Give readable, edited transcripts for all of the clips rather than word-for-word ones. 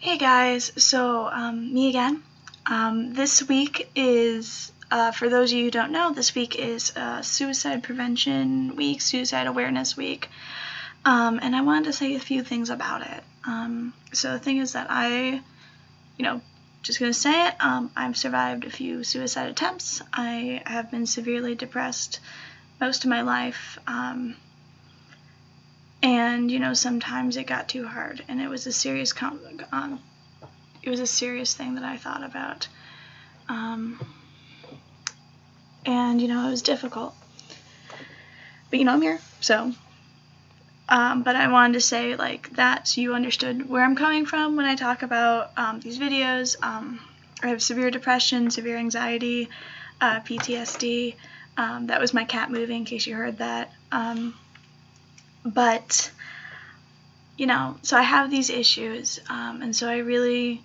Hey guys, so me again. This week is, for those of you who don't know, this week is Suicide Prevention Week, Suicide Awareness Week, and I wanted to say a few things about it. So the thing is that just gonna say it, I've survived a few suicide attempts. I have been severely depressed most of my life, and sometimes it got too hard, and it was a serious thing that I thought about, and it was difficult, but I'm here, so but I wanted to say that so you understood where I'm coming from when I talk about these videos. I have severe depression, severe anxiety, PTSD. That was my cat moving, in case you heard that. But so I have these issues, and so I really,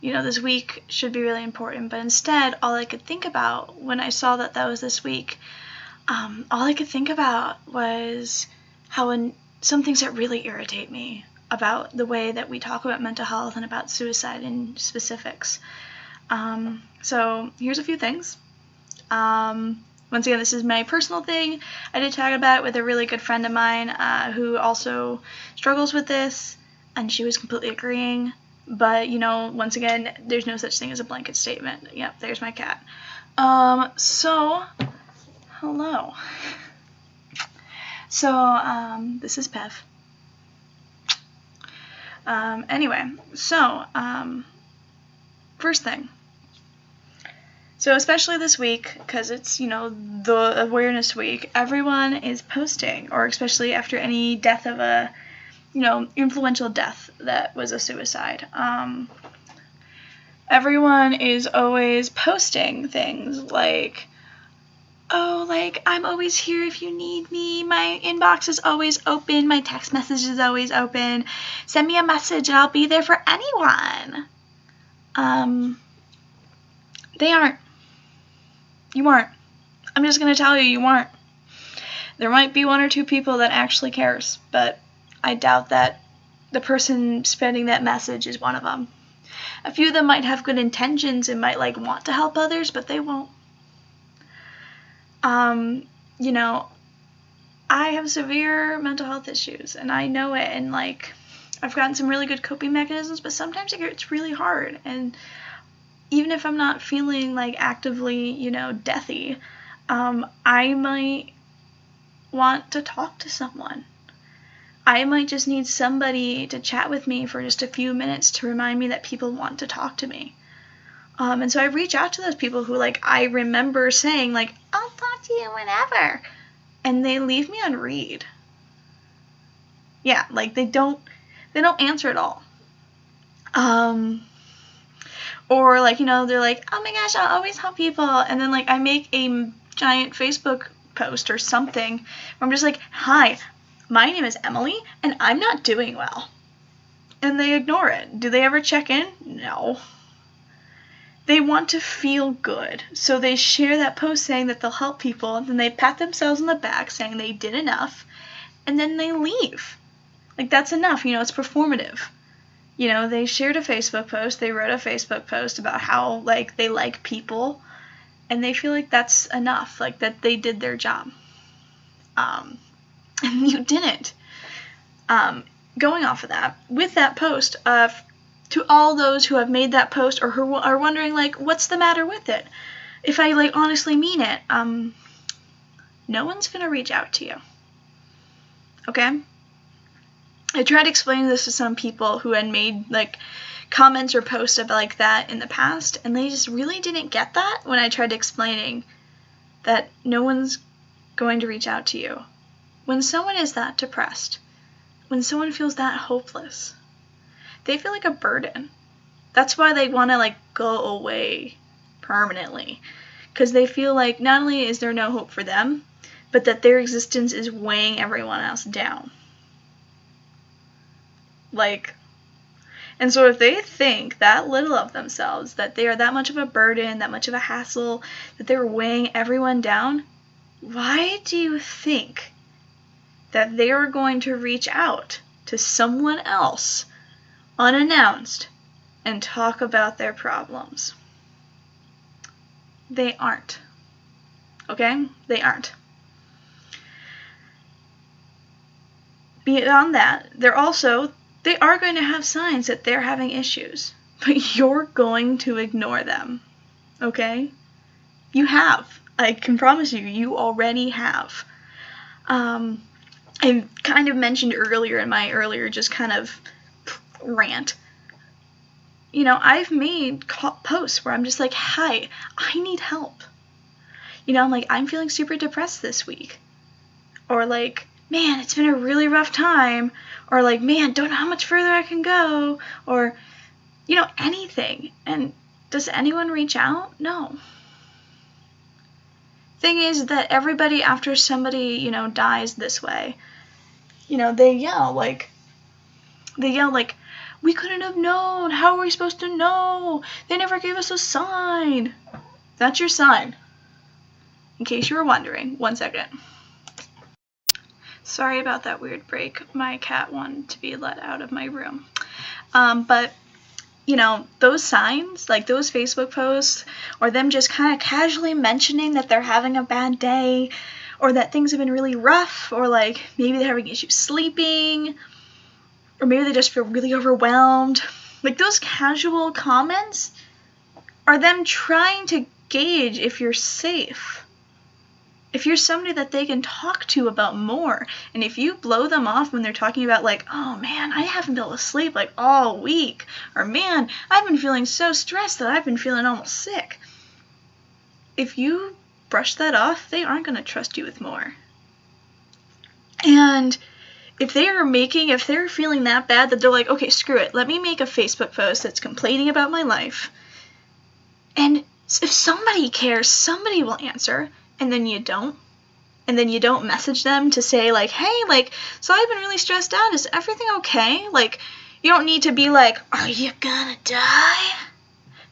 this week should be really important, but instead all I could think about when I saw that was this week, all I could think about was how some things that really irritate me about the way that we talk about mental health and about suicide in specifics. So here's a few things. Once again, this is my personal thing. I did talk about it with a really good friend of mine who also struggles with this, and she was completely agreeing. But, once again, there's no such thing as a blanket statement. Yep, there's my cat. So, hello. So, this is Pev. Anyway, so, first thing. So especially this week, because it's, the awareness week, everyone is posting, or especially after any death of a, influential death that was a suicide. Everyone is always posting things like, oh, I'm always here if you need me, my inbox is always open, my text message is always open, send me a message and I'll be there for anyone. They aren't. You aren't. I'm just going to tell you, you aren't. There might be one or two people that actually cares, but I doubt that the person spreading that message is one of them. A few of them might have good intentions and might want to help others, but they won't. I have severe mental health issues, and I know it, and I've gotten some really good coping mechanisms, but sometimes it's really hard, and even if I'm not feeling actively, deathy, I might want to talk to someone. I might just need somebody to chat with me for just a few minutes to remind me that people want to talk to me. And so I reach out to those people who I remember saying I'll talk to you whenever, and they leave me on read. Yeah, they don't answer at all. Or they're oh my gosh, I'll always help people, and then I make a giant Facebook post or something where I'm just hi, my name is Emily and I'm not doing well, and they ignore it. Do they ever check in? No. They want to feel good, so they share that post saying that they'll help people, and then they pat themselves on the back saying they did enough, and then they leave. That's enough, it's performative. They shared a Facebook post, they wrote a Facebook post about how, they like people, and they feel that's enough, that they did their job. And you didn't. Going off of that, with that post, to all those who have made that post or who are wondering, what's the matter with it? If I, honestly mean it, no one's gonna reach out to you. Okay? I tried explaining this to some people who had made comments or posts about that in the past, and they just really didn't get that when I tried explaining that no one's going to reach out to you. When someone is that depressed, when someone feels that hopeless, they feel like a burden. That's why they want to go away permanently, because they feel not only is there no hope for them, but that their existence is weighing everyone else down. And so if they think that little of themselves, that they are that much of a burden, that much of a hassle, that they're weighing everyone down, why do you think that they are going to reach out to someone else unannounced and talk about their problems. They aren't. Okay? They aren't. Beyond that, they are going to have signs that they're having issues, but you're going to ignore them. Okay? You have. I can promise you already have. I kind of mentioned earlier in my just kind of rant. You know, I've made posts where I'm just like, hi, I need help. You know, I'm like, I'm feeling super depressed this week. Or like, man, it's been a really rough time. Or like, man, don't know how much further I can go. Or, you know, anything. And does anyone reach out? No. Thing is that everybody, after somebody, you know, dies this way, you know, they yell like, we couldn't have known. How are we supposed to know? They never gave us a sign. That's your sign. In case you were wondering. 1 second. Sorry about that weird break. My cat wanted to be let out of my room. But, you know, those signs, like those Facebook posts, or them just kind of casually mentioning that they're having a bad day, or that things have been really rough, or like maybe they're having issues sleeping, or maybe they just feel really overwhelmed. Like those casual comments are them trying to gauge if you're safe. If you're somebody that they can talk to about more. And if you blow them off when they're talking about like, oh man, I haven't been able to sleep like all week. Or man, I've been feeling so stressed that I've been feeling almost sick. If you brush that off, they aren't going to trust you with more. And if they're feeling that bad that they're like, okay, screw it, let me make a Facebook post that's complaining about my life. And if somebody cares, somebody will answer, and then you don't. And then you don't message them to say like, hey, like, so I've been really stressed out, is everything okay? Like, you don't need to be like, are you gonna die?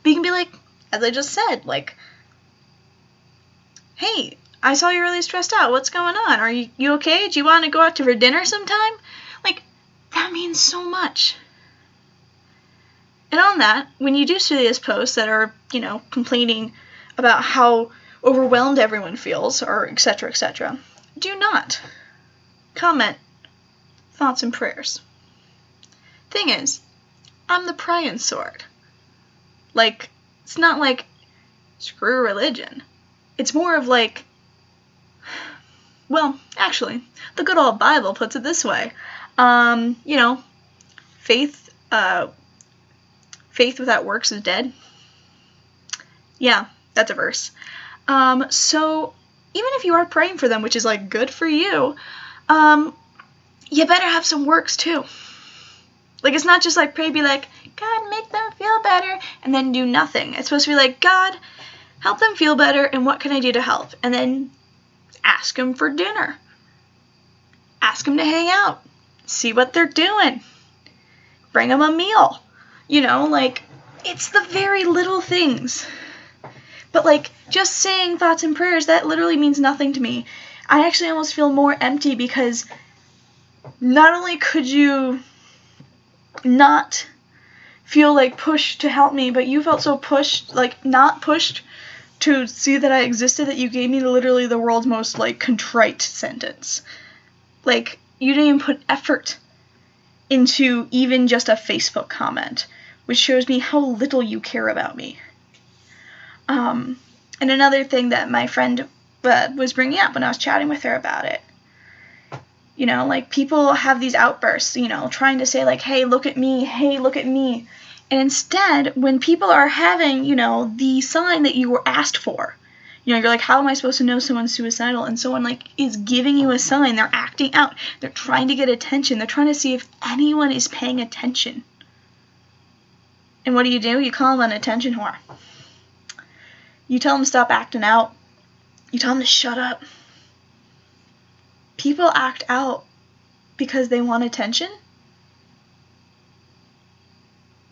But you can be like, as I just said, like, hey, I saw you're really stressed out. What's going on? Are you okay? Do you want to go out for dinner sometime? Like, that means so much. And on that, when you do see these posts that are, you know, complaining about how overwhelmed everyone feels, or etc., do not comment thoughts and prayers. Thing is, I'm the praying sort. Like, it's not like, screw religion. It's more of like, well, actually, the good old Bible puts it this way. You know, faith without works is dead. Yeah, that's a verse. So even if you are praying for them, which is like good for you, you better have some works too. Like, it's not just like pray, be like, God, make them feel better, and then do nothing. It's supposed to be like, God, help them feel better, and what can I do to help? And then ask them for dinner. Ask them to hang out. See what they're doing. Bring them a meal. You know, like, it's the very little things. But, like, just saying thoughts and prayers, that literally means nothing to me. I actually almost feel more empty because not only could you not feel, like, pushed to help me, but you felt so pushed, like, not pushed to see that I existed, that you gave me literally the world's most, like, contrite sentence. Like, you didn't even put effort into even just a Facebook comment, which shows me how little you care about me. And another thing that my friend was bringing up when I was chatting with her about it, you know, like, people have these outbursts, you know, trying to say, like, hey, look at me, hey, look at me. And instead, when people are having, you know, the sign that you were asked for, you know, you're like, how am I supposed to know someone's suicidal? And someone, like, is giving you a sign. They're acting out. They're trying to get attention. They're trying to see if anyone is paying attention. And what do? You call them an attention whore. You tell them to stop acting out. You tell them to shut up. People act out because they want attention?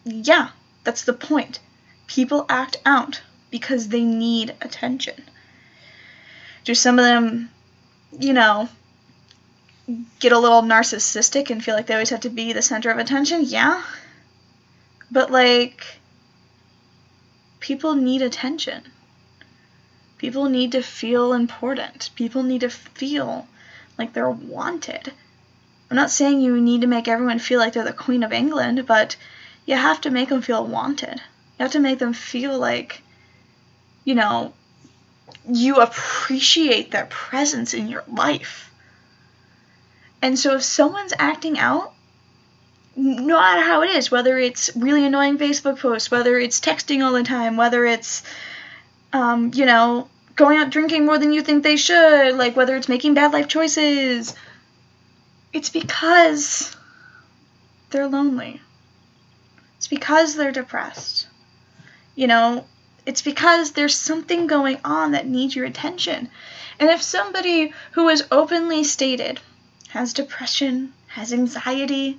Yeah, that's the point. People act out because they need attention. Do some of them, you know, get a little narcissistic and feel like they always have to be the center of attention? Yeah. But, like, people need attention. People need to feel important. People need to feel like they're wanted. I'm not saying you need to make everyone feel like they're the Queen of England, but you have to make them feel wanted. You have to make them feel like, you know, you appreciate their presence in your life. And so if someone's acting out, no matter how it is, whether it's really annoying Facebook posts, whether it's texting all the time, whether it's, going out drinking more than you think they should, like whether it's making bad life choices, it's because they're lonely. It's because they're depressed. It's because there's something going on that needs your attention. And if somebody who is openly stated has depression, has anxiety,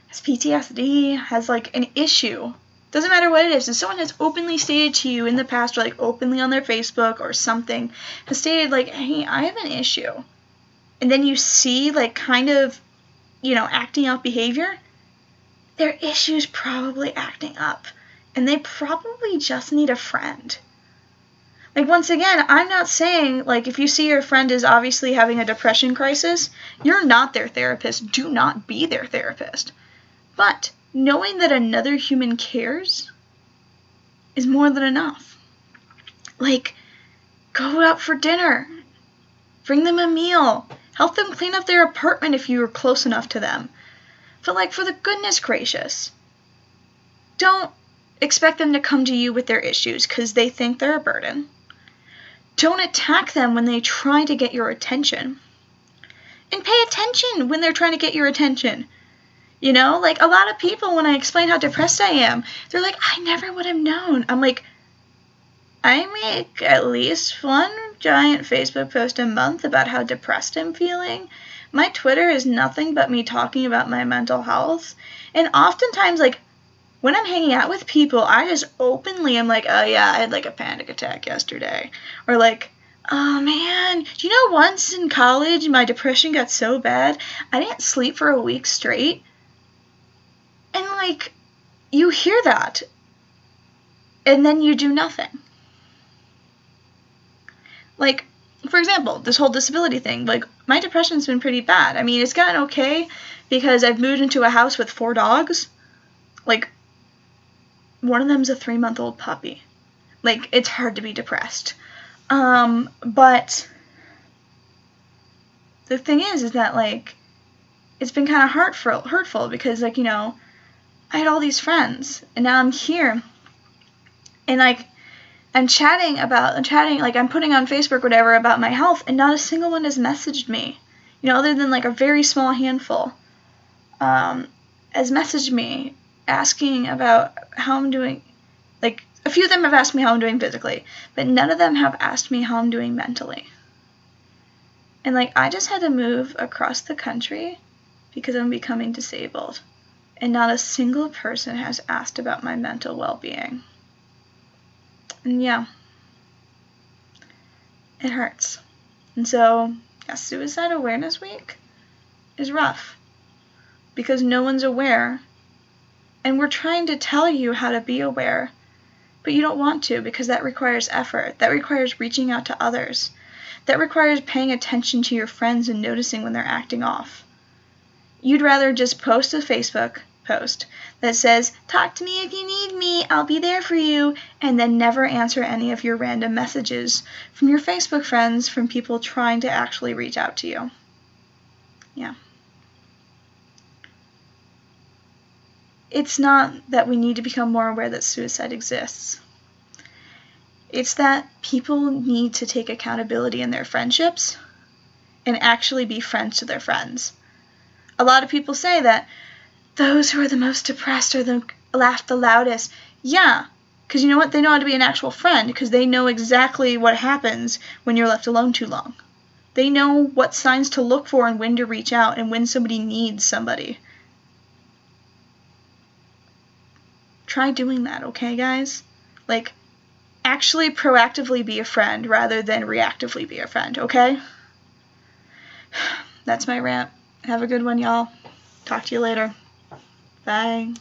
has PTSD, has like an issue, doesn't matter what it is, if someone has openly stated to you in the past, or like openly on their Facebook or something, has stated like, hey, I have an issue, and then you see like kind of, acting out behavior, their issue's probably acting up, and they probably just need a friend. Like, once again, I'm not saying, like, if you see your friend is obviously having a depression crisis, you're not their therapist. Do not be their therapist. But knowing that another human cares is more than enough. Like, go out for dinner. Bring them a meal. Help them clean up their apartment if you're close enough to them. But, like, for the goodness gracious, don't expect them to come to you with their issues because they think they're a burden. Don't attack them when they try to get your attention. And pay attention when they're trying to get your attention. Like, a lot of people, when I explain how depressed I am, they're like, I never would have known. I'm like, I make at least one giant Facebook post a month about how depressed I'm feeling. My Twitter is nothing but me talking about my mental health. And oftentimes, like, when I'm hanging out with people, I just openly am like, oh yeah, I had like a panic attack yesterday. Or like, oh man, do you know once in college my depression got so bad, I didn't sleep for a week straight? And like, you hear that, and then you do nothing. Like, for example, this whole disability thing, like, my depression's been pretty bad. I mean, it's gotten okay because I've moved into a house with 4 dogs. Like, one of them's a 3-month-old puppy. Like, it's hard to be depressed. But the thing is that, like, it's been kind of hurtful because, like, I had all these friends, and now I'm here, and, like, I'm chatting, like, I'm putting on Facebook, whatever, about my health, and not a single one has messaged me, other than, like, a very small handful, has messaged me asking about how I'm doing. Like, a few of them have asked me how I'm doing physically, but none of them have asked me how I'm doing mentally. And, like, I just had to move across the country because I'm becoming disabled. And not a single person has asked about my mental well-being. And yeah, it hurts. And so, yeah, Suicide Awareness Week is rough because no one's aware. And we're trying to tell you how to be aware, but you don't want to because that requires effort. That requires reaching out to others. That requires paying attention to your friends and noticing when they're acting off. You'd rather just post a Facebook post that says, talk to me if you need me, I'll be there for you, and then never answer any of your random messages from your Facebook friends, from people trying to actually reach out to you. Yeah. It's not that we need to become more aware that suicide exists. It's that people need to take accountability in their friendships and actually be friends to their friends. A lot of people say that those who are the most depressed are the laugh the loudest. Yeah, because you know what? They know how to be an actual friend because they know exactly what happens when you're left alone too long. They know what signs to look for and when to reach out and when somebody needs somebody. Try doing that, okay, guys? Like, actually proactively be a friend rather than reactively be a friend, okay? That's my rant. Have a good one, y'all. Talk to you later. Bye.